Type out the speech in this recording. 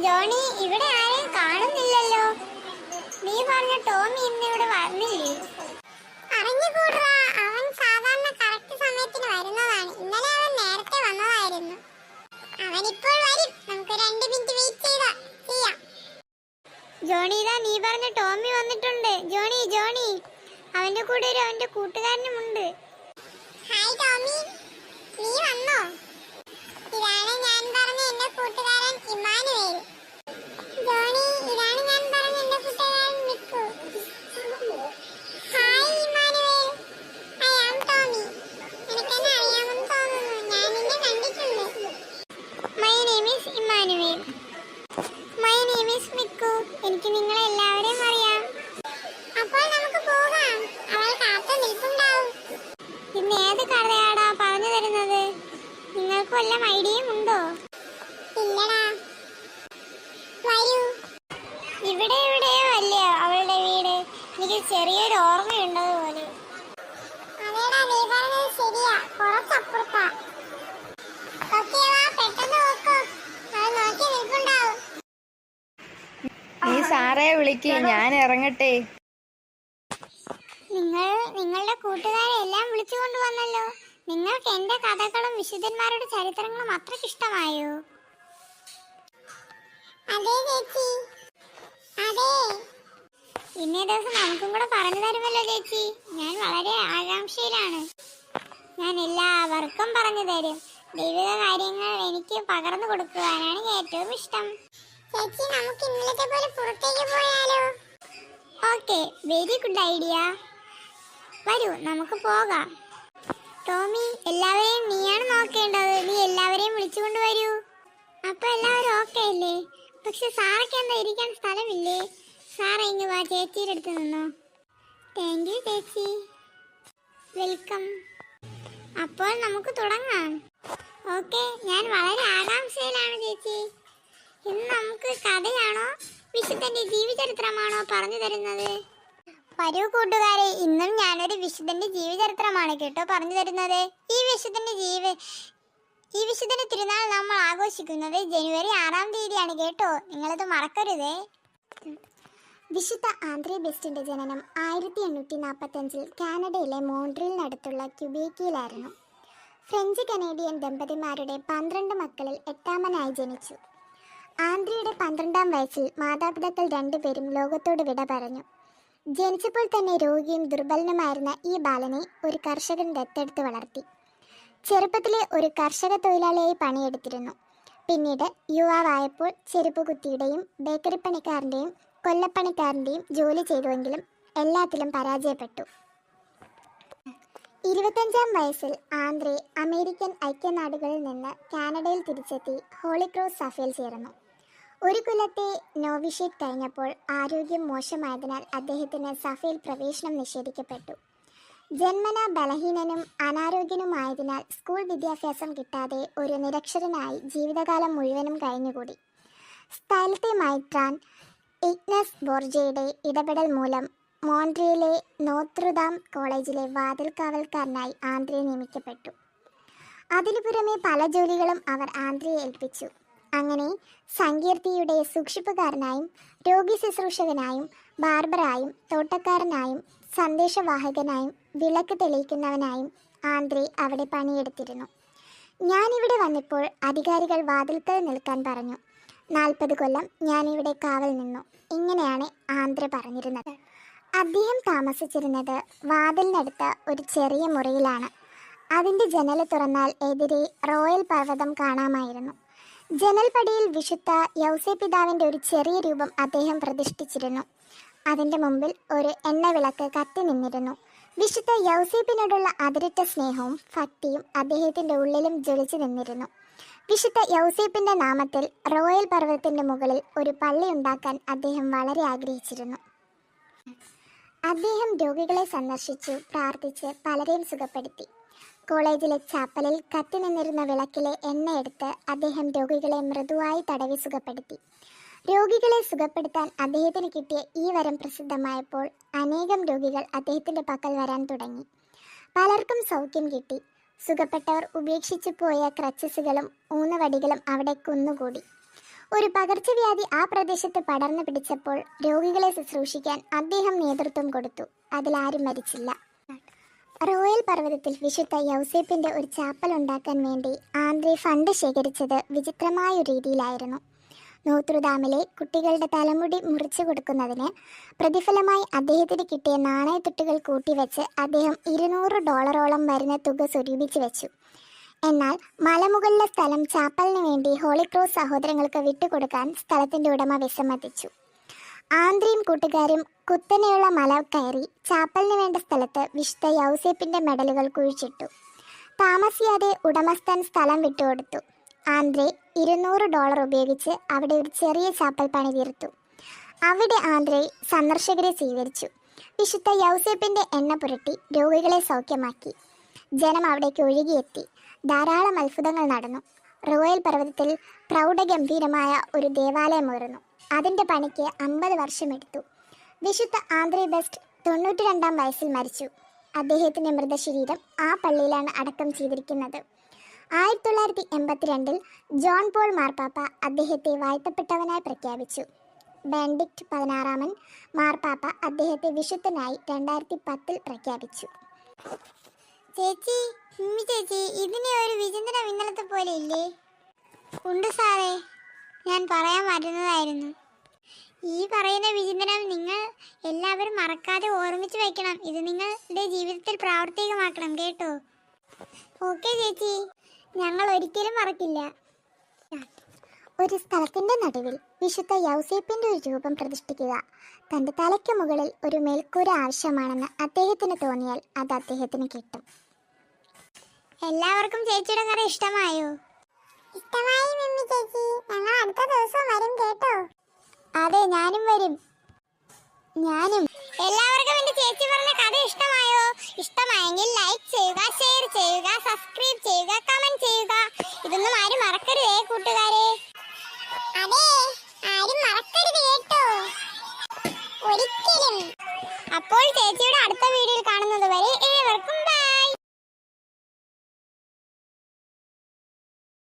Johnny, ഇവിടെ ആരെയും കാണുന്നില്ലല്ലോ. നീ പറഞ്ഞ ടോമി ഇന്ന് ഇവിടെ വന്നില്ലേ? അറിഞ്ഞുകൂടാ, അവൻ സാധാരണ കറക്റ്റ് സമയത്തിന് വരുന്നതാണ്. ഇന്നലെ അവൻ നേരത്തെ വന്നതായിരുന്നു. അവനിപ്പോൾ വരും. നമുക്ക് 2 മിനിറ്റ് വെയിറ്റ് ചെയ്യാം. ജോണി, ഇതാ നീ പറഞ്ഞ ടോമി വന്നിട്ടുണ്ട്. ജോണി ജോണി, അവന്റെ കൂടെ അവന്റെ കൂട്ടുകാരനുമുണ്ട്. ഹായ് ടോമി, നീ വന്നോ? ഇതാണ് ഞാൻ പറഞ്ഞ എന്റെ കൂട്ടുകാരൻ ഇമ്മാനുവേൽ. ജോണി, ഇതാണ് ഞാൻ പറഞ്ഞ എന്റെ കൂട്ടുകാരൻ Mikku. Hi Emmanuel, I am Tommy. നിനക്കെന്നെ അറിയാമെന്ന് തോന്നുന്നു. ഞാൻ നിന്നെ കണ്ടിട്ടുണ്ട്. My name is Emmanuel. My name is Mikku. എനിക്ക് നിങ്ങളെ എല്ലാവരെയും അറിയാം. അപ്പോൾ നമുക്ക് പോകാം. അവൾ കാത്തു നിൽപ്പുണ്ടാവും. ഇന്ന് ഏത് കഥയാടാ പറഞ്ഞു തരുന്നത്? നിങ്ങൾക്ക് വല്ല ഐഡിയയും ഉണ്ടോ? ഇല്ലടാ. വരൂ. ഇവിടെ എവിടെയോ അല്ലേ അവളുടെ വീട്? എനിക്ക് ചെറിയൊരു ഓർമ്മയുണ്ടതുപോലെ. അതേടാ, നീ പറഞ്ഞത് ശരിയാ. കുറച്ചപ്പുറത്താ. പെട്ടെന്ന് നോക്കൂ. അത് നോക്കി നിൽപ്പുണ്ടാവും. നീ സാറേ വിളിക്ക്, ഞാൻ ഇറങ്ങട്ടെ. നിങ്ങളുടെ കൂട്ടുകാരെ എല്ലാം വിളിച്ചു കൊണ്ടുവന്നല്ലോ. നിങ്ങൾക്ക് എന്റെ കഥകളും വിശുദ്ധന്മാരുടെ ചരിത്രങ്ങളും അത്രയ്ക്ക് ഇഷ്ടമായോ? അതെ ചേച്ചി, അതെ. ഇന്നേ ദിവസം നമുക്കും കൂടെ പറഞ്ഞു തരുമല്ലോ ചേച്ചി. ഞാൻ വളരെ ആകാംക്ഷയിലാണ്. ഞാൻ എല്ലാവർക്കും പറഞ്ഞു തരും. ദൈവിക കാര്യങ്ങൾ എനിക്ക് പകർന്നു കൊടുക്കുവാനാണ് ഏറ്റവും ഇഷ്ടം. ചേച്ചി, നമുക്ക് ഇന്നലത്തെ പോലെ പുറത്തേക്ക് പോയാലോ? Okay, very good idea. വരൂ, നമുക്ക് പോകാം. ടോമി, എല്ലാവരെയും നീയാണ് നോക്കേണ്ടത്. നീ എല്ലാവരെയും വിളിച്ചുകൊണ്ട് വരൂ. അപ്പൊ എല്ലാവരും ഓക്കെ അല്ലേ? പക്ഷെ സാറൊക്കെ എന്താ ഇരിക്കാൻ സ്ഥലമില്ലേ? സാറ ഇങ്ങ് വാ, ചേച്ചിയുടെ അടുത്ത് നിന്നോ. താങ്ക് യു ചേച്ചി. വെൽക്കം. അപ്പോൾ നമുക്ക് തുടങ്ങാം. ഓക്കെ, ഞാൻ വളരെ ആകാംക്ഷയിലാണ് ചേച്ചി. ഇന്ന് നമുക്ക് കഥയാണോ വിശുദ്ധന്റെ ജീവചരിത്രമാണോ പറഞ്ഞു തരുന്നത്? വരൂ കൂട്ടുകാരെ, ഇന്നും ഞാനൊരു വിശുദ്ധന്റെ ജീവചരിത്രമാണ് കേട്ടോ പറഞ്ഞു തരുന്നത്. ഈ വിശുദ്ധന്റെ തിരുനാൾ നമ്മൾ ആഘോഷിക്കുന്നത് ജനുവരി 6-ാം തീയതിയാണ് കേട്ടോ. നിങ്ങളത് മറക്കരുതേ. വിശുദ്ധ ആന്ത്രേ ബെസ്റ്റിന്റെ ജനനം 1845 കാനഡയിലെ മോൺട്രിയലിനടുത്തുള്ള ക്യുബേക്കിലായിരുന്നു. ഫ്രഞ്ച് കനേഡിയൻ ദമ്പതിമാരുടെ 12 മക്കളിൽ 8ാമനായി ജനിച്ചു. ആന്ത്രയുടെ 12ാം വയസ്സിൽ മാതാപിതാക്കൾ 2 പേരും ലോകത്തോട് വിട പറഞ്ഞു. ജനിച്ചപ്പോൾ തന്നെ രോഗിയും ദുർബലനുമായിരുന്ന ഈ ബാലനെ ഒരു കർഷകൻ ദത്തെടുത്ത് വളർത്തി. ചെറുപ്പത്തിലെ ഒരു കർഷക തൊഴിലാളിയായി പണിയെടുത്തിരുന്നു. പിന്നീട് യുവാവായപ്പോൾ ചെരുപ്പുകുത്തിയുടെയും ബേക്കറി പണിക്കാരൻ്റെയും കൊല്ലപ്പണിക്കാരൻ്റെയും ജോലി ചെയ്തുവെങ്കിലും എല്ലാത്തിലും പരാജയപ്പെട്ടു. 25ാം വയസ്സിൽ ആന്ത്രേ അമേരിക്കൻ ഐക്യനാടുകളിൽ നിന്ന് കാനഡയിൽ തിരിച്ചെത്തി ഹോളി ക്രോസ് സഭയിൽ ചേർന്നു. ഒരു കൊല്ലത്തെ നോവിഷ്യേറ്റ് കഴിഞ്ഞപ്പോൾ ആരോഗ്യം മോശമായതിനാൽ അദ്ദേഹത്തിന് സഭയിൽ പ്രവേശനം നിഷേധിക്കപ്പെട്ടു. ജന്മന ബലഹീനനും അനാരോഗ്യനുമായതിനാൽ സ്കൂൾ വിദ്യാഭ്യാസം കിട്ടാതെ ഒരു നിരക്ഷരനായി ജീവിതകാലം മുഴുവനും കഴിഞ്ഞുകൂടി. സ്ഥലത്തെ മൈത്രാൻ ഇഗ്നസ് ബോർജയുടെ ഇടപെടൽ മൂലം മോൺട്രിയലിലെ നോത്രദാം കോളേജിലെ വാതിൽ കാവൽക്കാരനായി ആന്ത്രേ നിയമിക്കപ്പെട്ടു. അതിനു പുറമെ പല ജോലികളും അവർ ആന്ത്രയെ ഏൽപ്പിച്ചു. അങ്ങനെ സങ്കീർത്തിയുടെ സൂക്ഷിപ്പുകാരനായും രോഗി ശുശ്രൂഷകനായും ബാർബറായും തോട്ടക്കാരനായും സന്ദേശവാഹകനായും വിളക്ക് തെളിയിക്കുന്നവനായും ആന്ത്രേ അവിടെ പണിയെടുത്തിരുന്നു. ഞാനിവിടെ വന്നപ്പോൾ അധികാരികൾ വാതിൽക്കൽ നിൽക്കാൻ പറഞ്ഞു. 40 കൊല്ലം ഞാനിവിടെ കാവൽ നിന്നു. ഇങ്ങനെയാണ് ആന്ത്രേ പറഞ്ഞിരുന്നത്. അദ്ദേഹം താമസിച്ചിരുന്നത് വാതിലിനടുത്ത ഒരു ചെറിയ മുറിയിലാണ്. അതിൻ്റെ ജനൽ തുറന്നാൽ എതിരെ റോയൽ പർവ്വതം കാണാമായിരുന്നു. ജനൽപ്പടിയിൽ വിശുദ്ധ യൗസേപിതാവിൻ്റെ ഒരു ചെറിയ രൂപം അദ്ദേഹം പ്രതിഷ്ഠിച്ചിരുന്നു. അതിൻ്റെ മുമ്പിൽ ഒരു എണ്ണവിളക്ക് കത്തി നിന്നിരുന്നു. വിശുദ്ധ യൗസേപ്പിനോടുള്ള അതിരറ്റ സ്നേഹവും ഭക്തിയും അദ്ദേഹത്തിൻ്റെ ഉള്ളിലും ജ്വലിച്ചു നിന്നിരുന്നു. വിശുദ്ധ യൗസേപ്പിൻ്റെ നാമത്തിൽ റോയൽ പർവ്വതത്തിൻ്റെ മുകളിൽ ഒരു പള്ളി ഉണ്ടാക്കാൻ അദ്ദേഹം വളരെ ആഗ്രഹിച്ചിരുന്നു. അദ്ദേഹം രോഗികളെ സന്ദർശിച്ചു, പ്രാർത്ഥിച്ച് പലരെയും സുഖപ്പെടുത്തി. കോളേജിലെ ചാപ്പലിൽ കത്തി നിന്നിരുന്ന വിളക്കിലെ എണ്ണയെടുത്ത് അദ്ദേഹം രോഗികളെ മൃദുവായി തടവി സുഖപ്പെടുത്തി. രോഗികളെ സുഖപ്പെടുത്താൻ അദ്ദേഹത്തിന് കിട്ടിയ ഈ വരം പ്രസിദ്ധമായപ്പോൾ അനേകം രോഗികൾ അദ്ദേഹത്തിൻ്റെ പക്കൽ വരാൻ തുടങ്ങി. പലർക്കും സൗഖ്യം കിട്ടി. സുഖപ്പെട്ടവർ ഉപേക്ഷിച്ചു പോയ ക്രച്ചസുകളും ഊന്നുവടികളും അവിടെ കുന്നുകൂടി. ഒരു പകർച്ചവ്യാധി ആ പ്രദേശത്ത് പടർന്നു പിടിച്ചപ്പോൾ രോഗികളെ ശുശ്രൂഷിക്കാൻ അദ്ദേഹം നേതൃത്വം കൊടുത്തു. അതിലാരും മരിച്ചില്ല. റോയൽ പർവ്വതത്തിൽ വിശുദ്ധ യൗസേപ്പിന്റെ ഒരു ചാപ്പൽ ഉണ്ടാക്കാൻ വേണ്ടി ആന്ദ്രെ ഫണ്ട് ശേഖരിച്ചത് വിചിത്രമായ ഒരു രീതിയിലായിരുന്നു. നോത്രദാമിലെ കുട്ടികളുടെ തലമുടി മുറിച്ചു കൊടുക്കുന്നതിന് പ്രതിഫലമായി അദ്ദേഹത്തിന് കിട്ടിയ നാണയത്തുട്ടുകൾ കൂട്ടിവെച്ച് അദ്ദേഹം $200 വരുന്ന തുക സ്വരൂപിച്ചു വെച്ചു. എന്നാൽ മലമുകളിലെ സ്ഥലം ചാപ്പലിന് വേണ്ടി ഹോളിക്രോസ് സഹോദരങ്ങൾക്ക് വിട്ടുകൊടുക്കാൻ സ്ഥലത്തിന്റെ ഉടമ വിസമ്മതിച്ചു. ആന്ദ്രയും കൂട്ടുകാരും കുത്തനെയുള്ള മല കയറി ചാപ്പലിന് വേണ്ട സ്ഥലത്ത് വിശുദ്ധ യൗസേപ്പിന്റെ മെഡലുകൾ കുഴിച്ചിട്ടു. താമസിയാതെ ഉടമസ്ഥൻ സ്ഥലം വിട്ടുകൊടുത്തു. ആന്ദ്രെ $200 ഉപയോഗിച്ച് അവിടെ ഒരു ചെറിയ ചാപ്പൽ പണി തീർത്തു. അവിടെ ആന്ദ്രെ സന്ദർശകരെ സ്വീകരിച്ചു. വിശുദ്ധ യൗസേപ്പിന്റെ എണ്ണ പുരട്ടി രോഗികളെ സൗഖ്യമാക്കി. ജനം അവിടേക്ക് ഒഴുകിയെത്തി. ധാരാളം അത്ഭുതങ്ങൾ നടന്നു. റോയൽ പർവ്വതത്തിൽ പ്രൗഢഗംഭീരമായ ഒരു ദേവാലയം ഉയർന്നു. അതിന്റെ പണിക്ക് 50 വർഷമെടുത്തു. വിശുദ്ധ ആന്ദ്രെ ബെസ്റ്റ് 92-ാം വയസ്സിൽ മരിച്ചു. അദ്ദേഹത്തിന്റെ മൃതശരീരം ആ പള്ളിയിലാണ് അടക്കം ചെയ്തിരിക്കുന്നത്. 1982-ൽ ജോൺ പോൾ മാർപ്പാപ്പ അദ്ദേഹത്തെ വാഴ്ത്തപ്പെട്ടവനായി പ്രഖ്യാപിച്ചു. ബെനഡിക്ട് 16-ാമൻ മാർപ്പാപ്പ അദ്ദേഹത്തെ വിശുദ്ധനായി 2010-ൽ പ്രഖ്യാപിച്ചു. ചേച്ചി, ചേച്ചി, ഇതിനെ ഒരു വിചിന്തനം ഇന്നലത്തെ പോലെ ഇല്ലേ? ഉണ്ട് സാറേ, ഞാൻ പറയാൻ വരുന്നതായിരുന്നു. ഈ പറയുന്ന വിചിന്തനം നിങ്ങൾ എല്ലാവരും മറക്കാതെ ഓർമ്മിച്ച് വയ്ക്കണം. ഇത് നിങ്ങളുടെ ജീവിതത്തിൽ പ്രാവർത്തികമാക്കണം, കേട്ടോ? ഓക്കെ ചേച്ചി, ഞങ്ങൾ ഒരിക്കലും മറക്കില്ല. ഒരു സ്ഥലത്തിന്റെ നടുവിൽ വിശുദ്ധ യൗസേപ്പിന്റെ ഒരു രൂപം പ്രതിഷ്ഠിക്കുക. തന്റെ തലയ്ക്ക് മുകളിൽ ഒരു മേൽക്കൂര ആവശ്യമാണെന്ന് അദ്ദേഹത്തിന് തോന്നിയാൽ അത് അദ്ദേഹത്തിന് കിട്ടും. എല്ലാവർക്കും ചേച്ചിയുടെ കഥ ഇഷ്ടമായോ? ഇഷ്ടമായി മിമ്മി ചേച്ചി. ഞങ്ങൾ അടുത്ത ദിവസം വരും, കേട്ടോ? അതെ, ഞാനും വരും. എല്ലാവർക്കും എന്റെ ചേച്ചി പറഞ്ഞ കഥ ഇഷ്ടമായോ? ഇഷ്ടമായെങ്കിൽ ലൈക്ക് ചെയ്യുക, ഷെയർ ചെയ്യുക, സബ്സ്ക്രൈബ് ചെയ്യുക, കമന്റ് ചെയ്യുക. ഇതൊന്നും ആരും മറക്കരുതേ കൂട്ടുകാരെ. അതെ, ആരും മറക്കരുത്, കേട്ടോ? ഒരിക്കലും. അപ്പോൾ ചേച്ചിയുടെ അടുത്ത വീഡിയോയിൽ കാണുന്നത് വരെ ഏവർക്കും